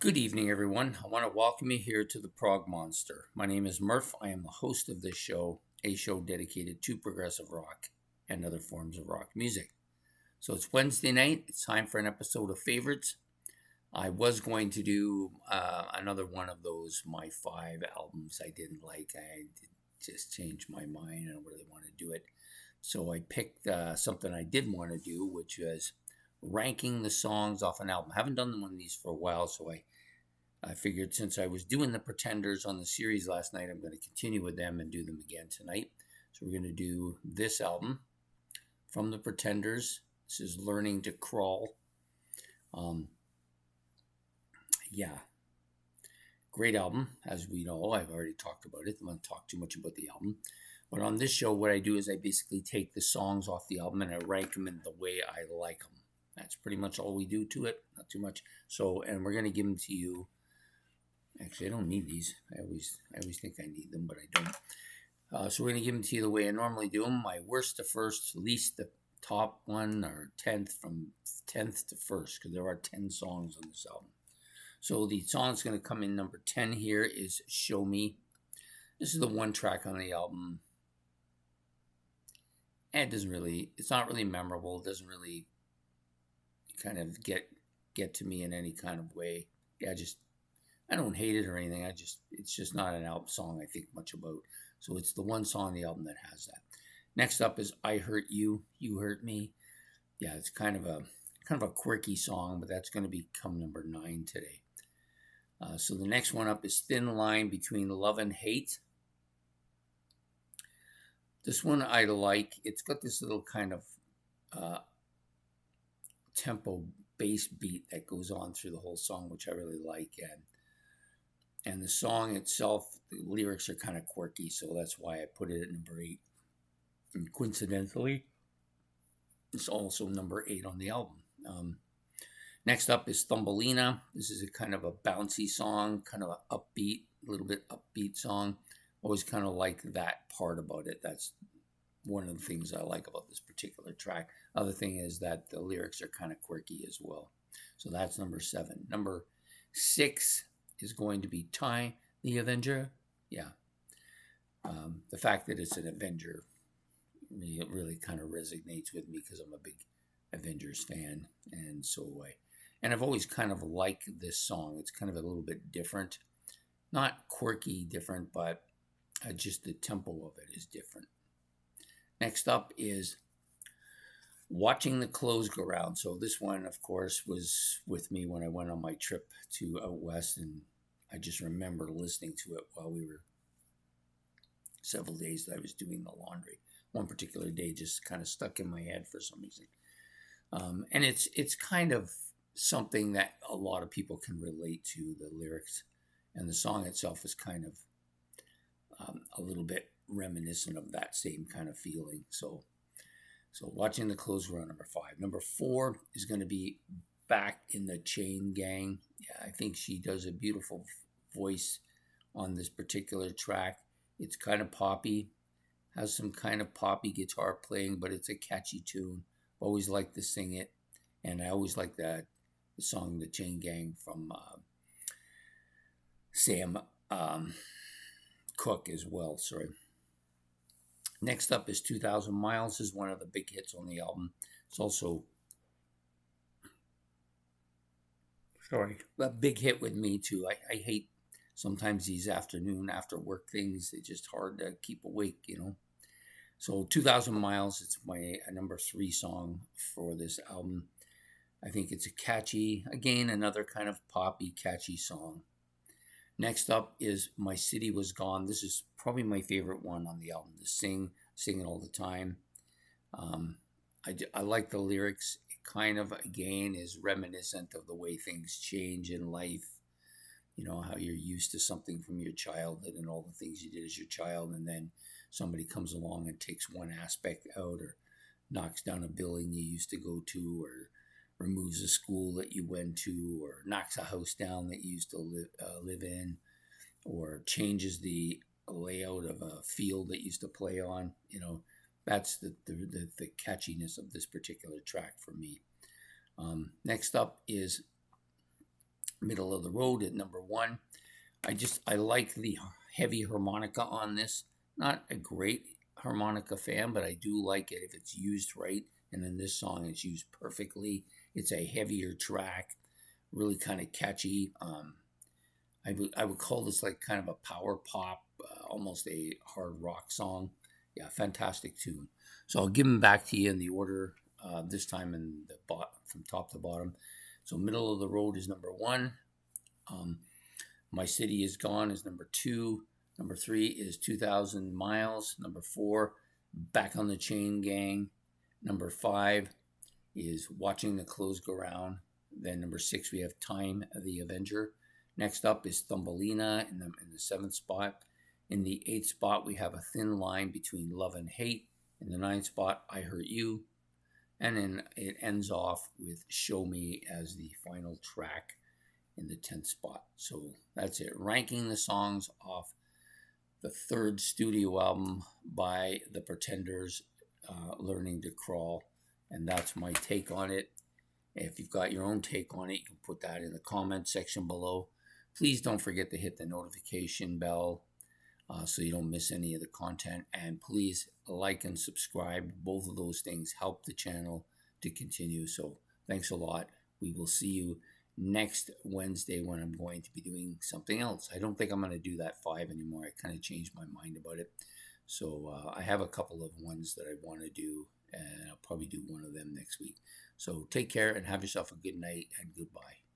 Good evening, everyone. I want to welcome you here to the Prog Monster. My name is Murph. I am the host of this show, a show dedicated to progressive rock and other forms of rock music. So it's Wednesday night. It's time for an episode of Favorites. I was going to do another one of those, my 5 albums I didn't like. I just changed my mind and really want to do it. So I picked something I did want to do, which was ranking the songs off an album. I haven't done one of these for a while, so I figured since I was doing the Pretenders on the series last night, I'm going to continue with them and do them again tonight. So we're going to do this album from the Pretenders. This is Learning to Crawl. Yeah, great album, as we know. I've already talked about it. I'm going to talk too much about the album. But on this show, what I do is I basically take the songs off the album and I rank them in the way I like them. That's pretty much all we do to it, not too much. So, and we're going to give them to you. Actually, I don't need these. I always think I need them, but I don't. So we're going to give them to you the way I normally do them. My worst to first, least the top one, or 10th, from 10th to first, because there are 10 songs on this album. So the song that's going to come in number 10 here is Show Me. This is the one track on the album. And it's not really memorable. It doesn't really kind of get to me in any kind of way. I don't hate it or anything. It's just not an album song I think much about. So it's the one song on the album that has that. Next up is I Hurt You, You Hurt Me. Yeah, it's kind of a quirky song, but that's going to become number 9 today. So the next one up is Thin Line Between Love and Hate. This one I like. It's got this little kind of tempo bass beat that goes on through the whole song, which I really like. And the song itself, the lyrics are kind of quirky, so that's why I put it at number 8. And coincidentally, it's also number 8 on the album. Next up is Thumbelina. This is a kind of a bouncy song, kind of an upbeat, a little bit upbeat song. Always kind of like that part about it. That's one of the things I like about this particular track. Other thing is that the lyrics are kind of quirky as well. So that's number 7. Number 6 is going to be Ty the Avenger. Yeah. The fact that it's an Avenger really kind of resonates with me because I'm a big Avengers fan, and I've always kind of liked this song. It's kind of a little bit different, not quirky different, but just the tempo of it is different. Next up is Watching the Clothes Go Round. So this one, of course, was with me when I went on my trip to out west, and I just remember listening to it while we were several days that I was doing the laundry. One particular day just kind of stuck in my head for some reason. And it's kind of something that a lot of people can relate to, the lyrics, and the song itself is kind of a little bit reminiscent of that same kind of feeling. So Watching the Clothes Go Round, number 5. Number 4 is going to be Back in the Chain Gang. Yeah, I think she does a beautiful voice on this particular track. It's kind of poppy, has some kind of poppy guitar playing, but it's a catchy tune. Always like to sing it, and I always like the song "The Chain Gang" from Sam Cooke as well. Sorry. Next up is 2,000 Miles. This is one of the big hits on the album. It's also a big hit with me too. I hate sometimes these afternoon after work things. It's just hard to keep awake, So 2,000 Miles, it's my number 3 song for this album. I think it's a catchy, again, another kind of poppy, catchy song. Next up is My City Was Gone. This is probably my favorite one on the album to sing it all the time. I like the lyrics. It kind of, again, is reminiscent of the way things change in life. How you're used to something from your childhood and all the things you did as your child, and then somebody comes along and takes one aspect out, or knocks down a building you used to go to, or removes a school that you went to, or knocks a house down that you used to live in, or changes the layout of a field that you used to play on. That's the catchiness of this particular track for me. Next up is Middle of the Road at number 1. I like the heavy harmonica on this. Not a great harmonica fan, but I do like it if it's used right. And in this song, it's used perfectly. It's a heavier track, really kind of catchy. I would call this like kind of a power pop, almost a hard rock song. Yeah, fantastic tune. So I'll give them back to you in the order this time in the from top to bottom. So Middle of the Road is number 1. Um, My City Is Gone is number 2. Number 3 is 2,000 Miles. Number 4, Back on the Chain Gang. Number 5 is Watching the Clothes Go Round. Then number 6, we have Time of the Avenger. Next up is Thumbelina in the 7th spot. In the 8th spot, we have A Thin Line Between Love and Hate. In the 9th spot, I Hurt You. And then it ends off with Show Me as the final track in the 10th spot. So that's it. Ranking the songs off the 3rd studio album by The Pretenders, Learning to Crawl. And that's my take on it. If you've got your own take on it, you can put that in the comment section below. Please don't forget to hit the notification bell so you don't miss any of the content. And please like and subscribe. Both of those things help the channel to continue. So thanks a lot. We will see you next Wednesday when I'm going to be doing something else. I don't think I'm going to do that 5 anymore. I kind of changed my mind about it. So I have a couple of ones that I want to do, and I'll probably do one of them next week. So take care and have yourself a good night, and goodbye.